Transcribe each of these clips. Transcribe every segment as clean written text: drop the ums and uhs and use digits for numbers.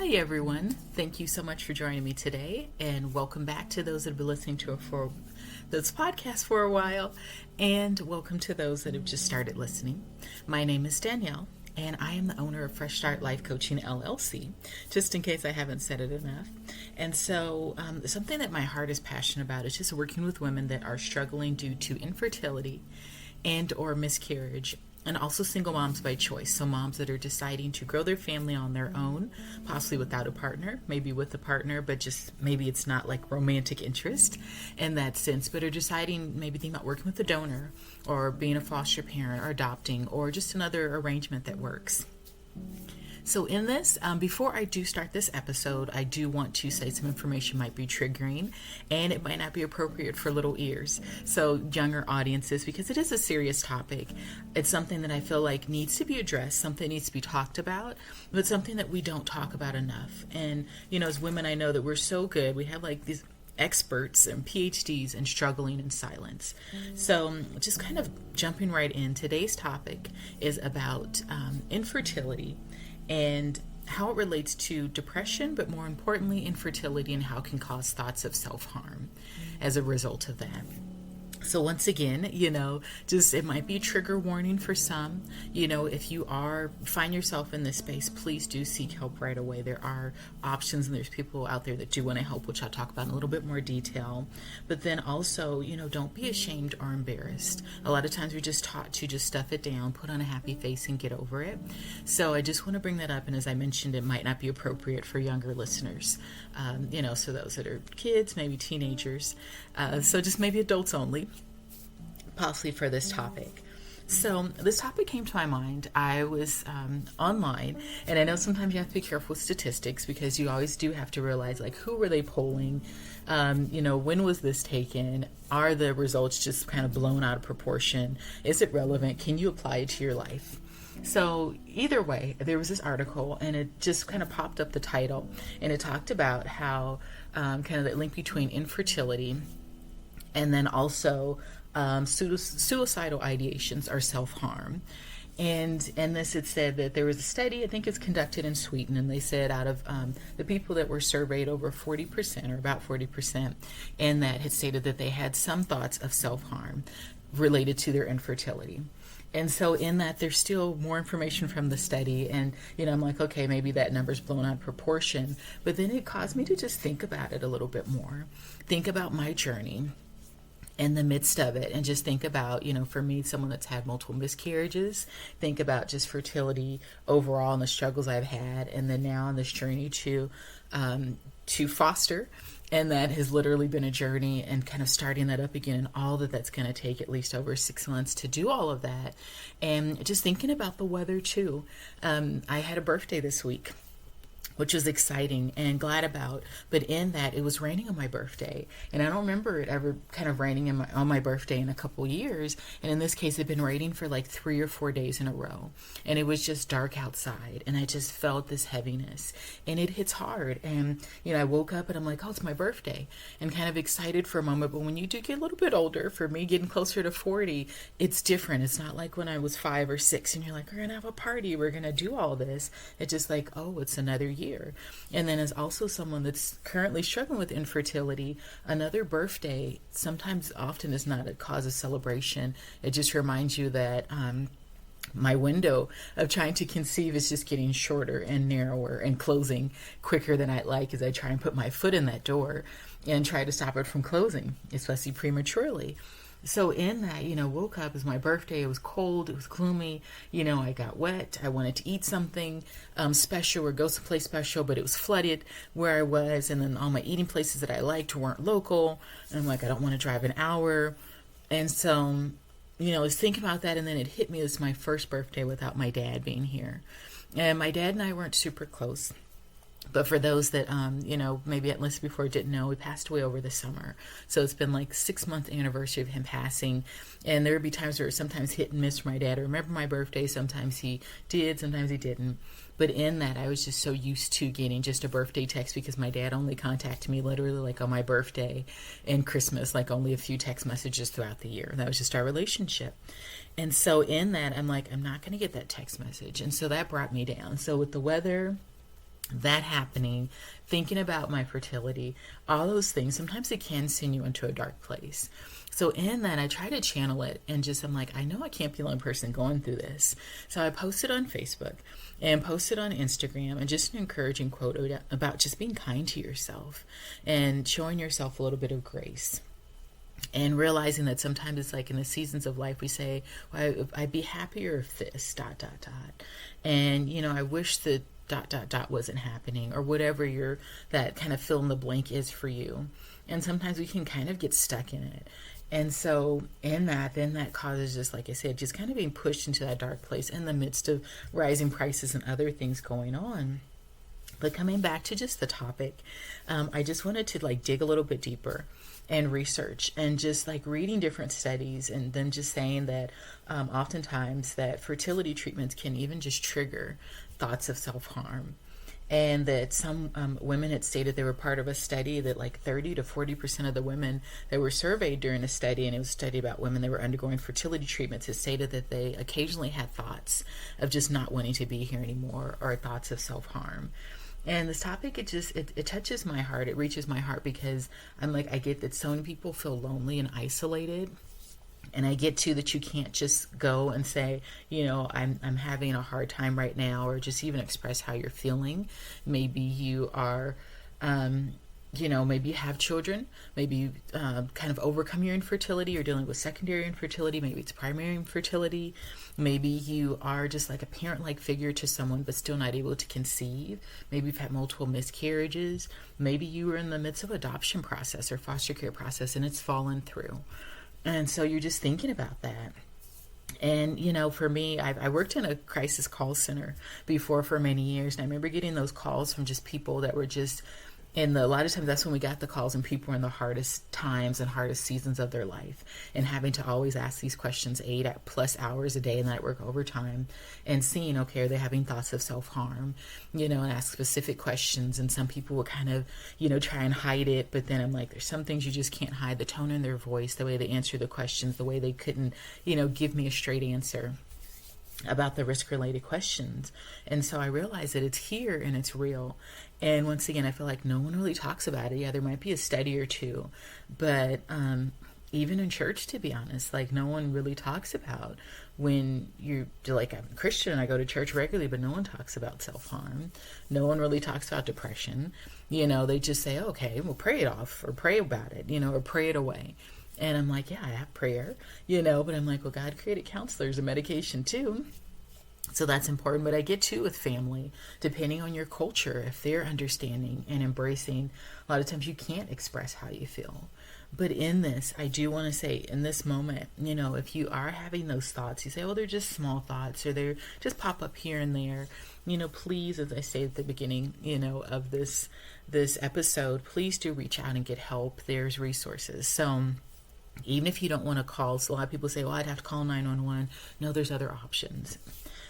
Hi, everyone. Thank you so much for joining me today, and welcome back to those that have been listening to this podcast for a while, and welcome to those that have just started listening. My name is Danielle, and I am the owner of Fresh Start Life Coaching LLC, just in case I haven't said it enough. And so something that my heart is passionate about is just working with women that are struggling due to infertility and or miscarriage, and also single moms by choice. So moms that are deciding to grow their family on their own, possibly without a partner, maybe with a partner, but just maybe it's not like romantic interest in that sense, but are deciding, maybe thinking about working with a donor or being a foster parent or adopting or just another arrangement that works. So in this, before I do start this episode, I do want to say some information might be triggering and it might not be appropriate for little ears. So younger audiences, because it is a serious topic. It's something that I feel like needs to be addressed, something needs to be talked about, but something that we don't talk about enough. And, you know, as women, I know that we're so good. We have like these experts and PhDs in struggling in silence. So just kind of jumping right in, today's topic is about infertility and how it relates to depression, but more importantly, infertility and how it can cause thoughts of self-harm as a result of that. So once again, you know, just it might be a trigger warning for some. You know, if you find yourself in this space, please do seek help right away. There are options and there's people out there that do want to help, which I'll talk about in a little bit more detail. But then also, you know, don't be ashamed or embarrassed. A lot of times we're just taught to just stuff it down, put on a happy face and get over it. So I just want to bring that up. And as I mentioned, it might not be appropriate for younger listeners. You know, so those that are kids, maybe teenagers. So just maybe adults only, possibly for this topic. So this topic came to my mind. I was online, and I know sometimes you have to be careful with statistics because you always do have to realize, like, who were they polling? You know, when was this taken? Are the results just kind of blown out of proportion? Is it relevant? Can you apply it to your life? So either way, there was this article, and it just kind of popped up the title, and it talked about how kind of the link between infertility and then also suicidal ideations or self-harm. And this, it said that there was a study, I think it's conducted in Sweden, and they said out of the people that were surveyed, over 40% or about 40%, and that had stated that they had some thoughts of self-harm related to their infertility. And so in that, there's still more information from the study. And, you know, I'm like, okay, maybe that number's blown out of proportion. But then it caused me to just think about it a little bit more. Think about my journey in the midst of it, and just think about, you know, for me, someone that's had multiple miscarriages, think about just fertility overall and the struggles I've had. And then now on this journey to foster. And that has literally been a journey, and kind of starting that up again, and all that's going to take at least over 6 months to do all of that. And just thinking about the weather too. I had a birthday this week, which was exciting and glad about. But in that, it was raining on my birthday. And I don't remember it ever kind of raining on my birthday in a couple years. And in this case, it had been raining for like 3 or 4 days in a row. And it was just dark outside. And I just felt this heaviness. And it hits hard. And, you know, I woke up and I'm like, oh, it's my birthday. And kind of excited for a moment. But when you do get a little bit older, for me getting closer to 40, it's different. It's not like when I was 5 or 6 and you're like, we're going to have a party. We're going to do all this. It's just like, oh, it's another year. And then as also someone that's currently struggling with infertility, another birthday often is not a cause of celebration. It just reminds you that my window of trying to conceive is just getting shorter and narrower and closing quicker than I'd like, as I try and put my foot in that door and try to stop it from closing, especially prematurely. So in that, you know, woke up, it was my birthday, it was cold, it was gloomy, you know, I got wet, I wanted to eat something special or go someplace special, but it was flooded where I was, and then all my eating places that I liked weren't local, and I'm like, I don't want to drive an hour. And so, you know, I was thinking about that, and then it hit me, it was my first birthday without my dad being here. And my dad and I weren't super close. But for those that, you know, maybe at least before didn't know, he passed away over the summer. So it's been like 6-month anniversary of him passing. And there would be times where it sometimes hit and miss for my dad. I remember my birthday. Sometimes he did, sometimes he didn't. But in that, I was just so used to getting just a birthday text, because my dad only contacted me literally like on my birthday and Christmas, like only a few text messages throughout the year. That was just our relationship. And so in that, I'm like, I'm not going to get that text message. And so that brought me down. So with the weather, that happening, thinking about my fertility, all those things, sometimes it can send you into a dark place. So in that, I try to channel it and just, I'm like, I know I can't be the only person going through this. So I posted on Facebook and posted on Instagram, and just an encouraging quote about just being kind to yourself and showing yourself a little bit of grace. And realizing that sometimes it's like in the seasons of life, we say, well, I'd be happier if this, dot, dot, dot. And, I wish that dot, dot, dot wasn't happening, or whatever that kind of fill in the blank is for you. And sometimes we can kind of get stuck in it. And so then that causes, just like I said, just kind of being pushed into that dark place in the midst of rising prices and other things going on. But coming back to just the topic, I just wanted to dig a little bit deeper and research, and just reading different studies, and then just saying that oftentimes that fertility treatments can even just trigger thoughts of self-harm. And that some women had stated they were part of a study that 30 to 40% of the women that were surveyed during a study, and it was a study about women that were undergoing fertility treatments, had stated that they occasionally had thoughts of just not wanting to be here anymore, or thoughts of self-harm. And this topic, it touches my heart. It reaches my heart because I get that so many people feel lonely and isolated. And I get too that you can't just go and say, I'm having a hard time right now, or just even express how you're feeling. Maybe you are, maybe you have children. Maybe you kind of overcome your infertility, or dealing with secondary infertility. Maybe it's primary infertility. Maybe you are just a parent-like figure to someone, but still not able to conceive. Maybe you've had multiple miscarriages. Maybe you were in the midst of adoption process or foster care process, and it's fallen through. And so you're just thinking about that. And, for me, I worked in a crisis call center before for many years. And I remember getting those calls from just people that were just a lot of times that's when we got the calls, and people were in the hardest times and hardest seasons of their life, and having to always ask these questions 8+ hours a day, and that work overtime, and seeing, okay, are they having thoughts of self-harm, and ask specific questions. And some people will kind of, try and hide it, but then I'm like, there's some things you just can't hide: the tone in their voice, the way they answer the questions, the way they couldn't, give me a straight answer about the risk-related questions. And so I realized that it's here and it's real. And once again, I feel like no one really talks about it. Yeah, there might be a study or two, but even in church, to be honest, no one really talks about when you're I'm a Christian and I go to church regularly, but no one talks about self-harm. No one really talks about depression. They just say, okay, we'll pray it off, or pray about it, or pray it away. And I'm like, yeah, I have prayer, but I'm like, well, God created counselors and medication too. So that's important. But I get too with family, depending on your culture, if they're understanding and embracing, a lot of times you can't express how you feel. But in this, I do want to say, in this moment, if you are having those thoughts, you say, oh, they're just small thoughts, or they're just pop up here and there, please, as I say at the beginning, of this episode, please do reach out and get help. There's resources. So even if you don't want to call, so a lot of people say, well, I'd have to call 911. No, there's other options.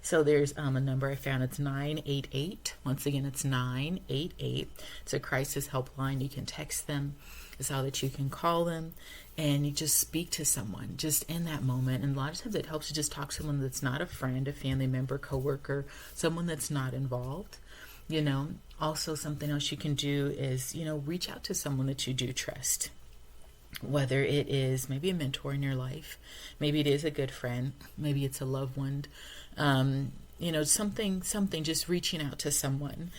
So there's a number I found. It's 988. Once again, it's 988. It's a crisis helpline. You can text them. It's how that you can call them, and you just speak to someone just in that moment. And a lot of times it helps to just talk to someone that's not a friend, a family member, coworker, someone that's not involved. Also something else you can do is, reach out to someone that you do trust. Whether it is maybe a mentor in your life, maybe it is a good friend, maybe it's a loved one, something, just reaching out to someone.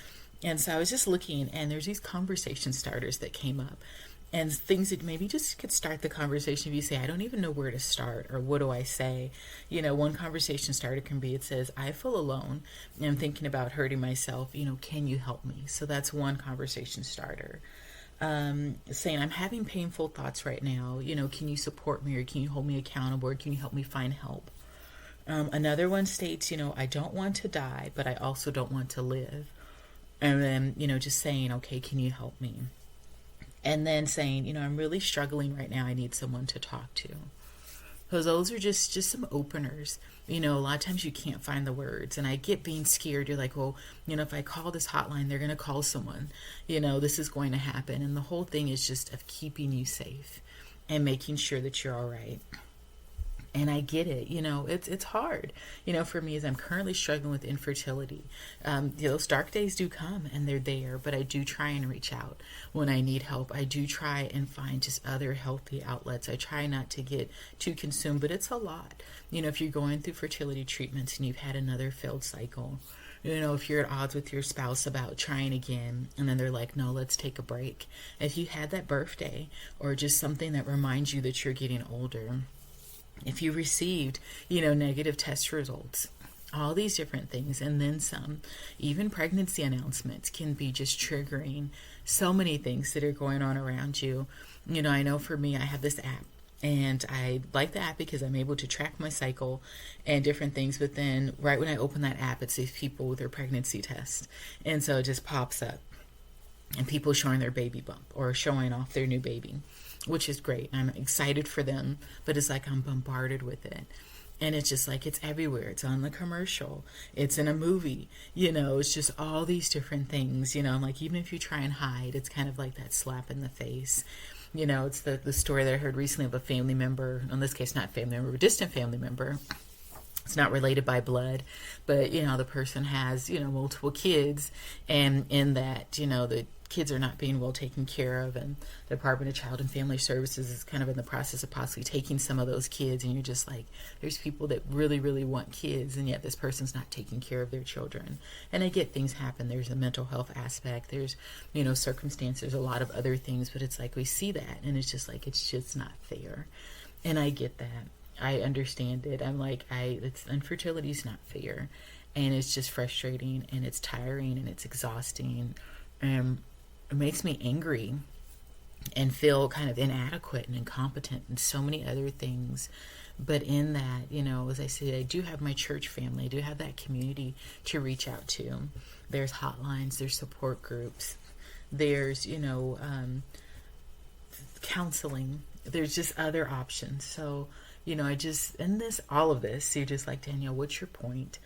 And so I was just looking, and there's these conversation starters that came up, and things that maybe just could start the conversation. If you say, I don't even know where to start, or what do I say? One conversation starter can be, it says, I feel alone and I'm thinking about hurting myself. Can you help me? So that's one conversation starter. Saying, I'm having painful thoughts right now, can you support me, or can you hold me accountable, or can you help me find help? Another one states, I don't want to die, but I also don't want to live. And then, just saying, okay, can you help me? And then saying, I'm really struggling right now. I need someone to talk to. Because those are just some openers. A lot of times you can't find the words. And I get being scared. You're like, well, if I call this hotline, they're going to call someone. This is going to happen. And the whole thing is just of keeping you safe and making sure that you're all right. And I get it, it's hard. For me, as I'm currently struggling with infertility, those dark days do come and they're there, but I do try and reach out when I need help. I do try and find just other healthy outlets. I try not to get too consumed, but it's a lot. If you're going through fertility treatments and you've had another failed cycle, if you're at odds with your spouse about trying again, and then they're like, no, let's take a break. If you had that birthday or just something that reminds you that you're getting older, if you received, negative test results, all these different things, and then some, even pregnancy announcements can be just triggering so many things that are going on around you. I know for me, I have this app, and I like the app because I'm able to track my cycle and different things. But then right when I open that app, it says people with their pregnancy test. And so it just pops up and people showing their baby bump or showing off their new baby, which is great. I'm excited for them, but it's like I'm bombarded with it. And it's just like, it's everywhere. It's on the commercial. It's in a movie. It's just all these different things. I'm like, even if you try and hide, it's kind of like that slap in the face. It's the story that I heard recently of a family member, in this case, not family member, but distant family member. It's not related by blood, but, the person has, multiple kids. And in that, the kids are not being well taken care of, and the Department of Child and Family Services is kind of in the process of possibly taking some of those kids, and you're just like, there's people that really, really want kids, and yet this person's not taking care of their children. And I get things happen. There's a mental health aspect. There's, circumstances, a lot of other things, but it's like we see that, and it's just like, it's just not fair. And I get that. I understand it. I'm like, infertility is not fair, and it's just frustrating, and it's tiring, and it's exhausting. It makes me angry and feel kind of inadequate and incompetent and so many other things. But in that, as I said, I do have my church family. I do have that community to reach out to. There's hotlines, there's support groups, there's, counseling. There's just other options. So, all of this, you're just like, Danielle, what's your point?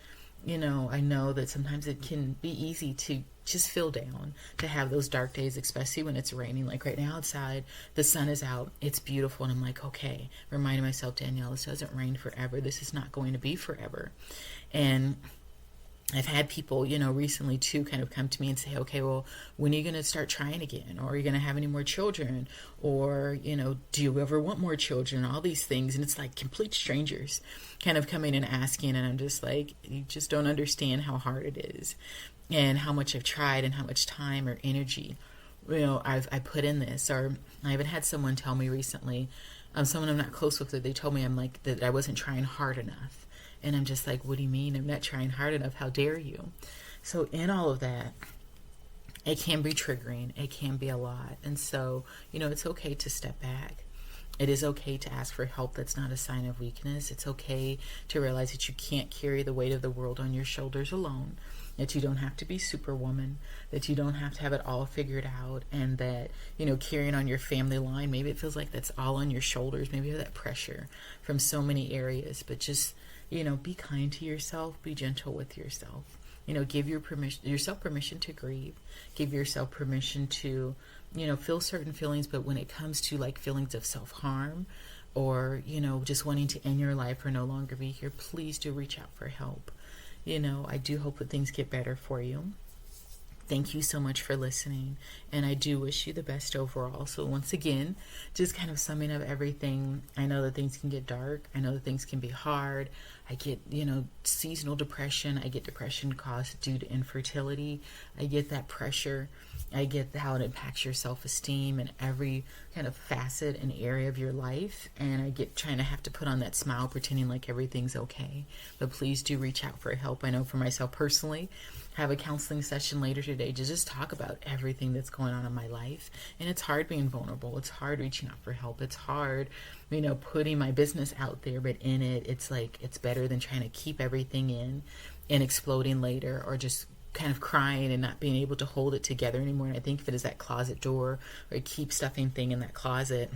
I know that sometimes it can be easy to just feel down, to have those dark days, especially when it's raining. Like right now outside, the sun is out, it's beautiful, and I'm like, okay, reminding myself, Danielle, this doesn't rain forever. This is not going to be forever. And I've had people, recently too, kind of come to me and say, okay, well, when are you going to start trying again? Or are you going to have any more children? Or, do you ever want more children? All these things. And it's like complete strangers kind of coming and asking. And I'm just like, you just don't understand how hard it is and how much I've tried and how much time or energy, I put in this. Or I even had someone tell me recently, someone I'm not close with, that they told me I'm like, that I wasn't trying hard enough. And I'm just like, what do you mean? I'm not trying hard enough. How dare you? So in all of that, it can be triggering. It can be a lot. And so, it's okay to step back. It is okay to ask for help. That's not a sign of weakness. It's okay to realize that you can't carry the weight of the world on your shoulders alone, that you don't have to be Superwoman, that you don't have to have it all figured out, and that, carrying on your family line, maybe it feels like that's all on your shoulders. Maybe you have that pressure from so many areas, but just, be kind to yourself, be gentle with yourself. Give yourself permission to grieve, give yourself permission to, feel certain feelings. But when it comes to like feelings of self-harm or, just wanting to end your life or no longer be here, please do reach out for help. I do hope that things get better for you. Thank you so much for listening, and I do wish you the best overall. So once again, just kind of summing up everything, I know that things can get dark. I know that things can be hard. I get, seasonal depression. I get depression caused due to infertility. I get that pressure. I get how it impacts your self-esteem and every kind of facet and area of your life. And I get trying to have to put on that smile, pretending like everything's okay. But please do reach out for help. I know for myself personally, have a counseling session later today to just talk about everything that's going on in my life. And it's hard being vulnerable. It's hard reaching out for help. It's hard, putting my business out there, but in it, it's like, it's better than trying to keep everything in and exploding later, or just kind of crying and not being able to hold it together anymore. And I think if it is that closet door or a keep stuffing thing in that closet,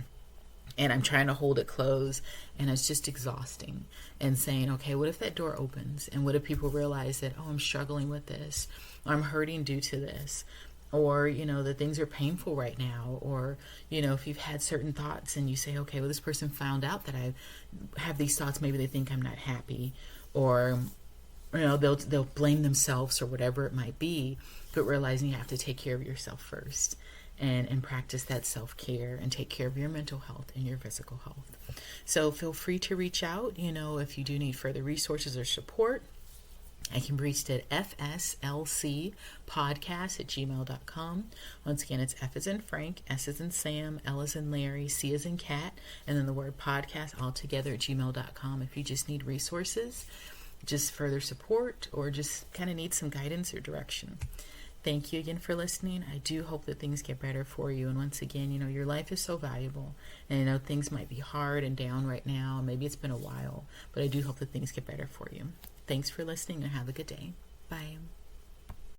and I'm trying to hold it closed, and it's just exhausting. And saying, okay, what if that door opens? And what if people realize that, oh, I'm struggling with this, or I'm hurting due to this? or that things are painful right now, or if you've had certain thoughts and you say, okay, well, this person found out that I have these thoughts, maybe they think I'm not happy, or they'll blame themselves or whatever it might be, but realizing you have to take care of yourself first, and practice that self-care and take care of your mental health and your physical health. So feel free to reach out, if you do need further resources or support. I can be reached at fslcpodcast@gmail.com. Once again, it's F as in Frank, S as in Sam, L as in Larry, C as in Cat, and then the word podcast all together at gmail.com. If you just need resources, just further support, or just kind of need some guidance or direction. Thank you again for listening. I do hope that things get better for you. And once again, your life is so valuable. And I know things might be hard and down right now. Maybe it's been a while, but I do hope that things get better for you. Thanks for listening and have a good day. Bye.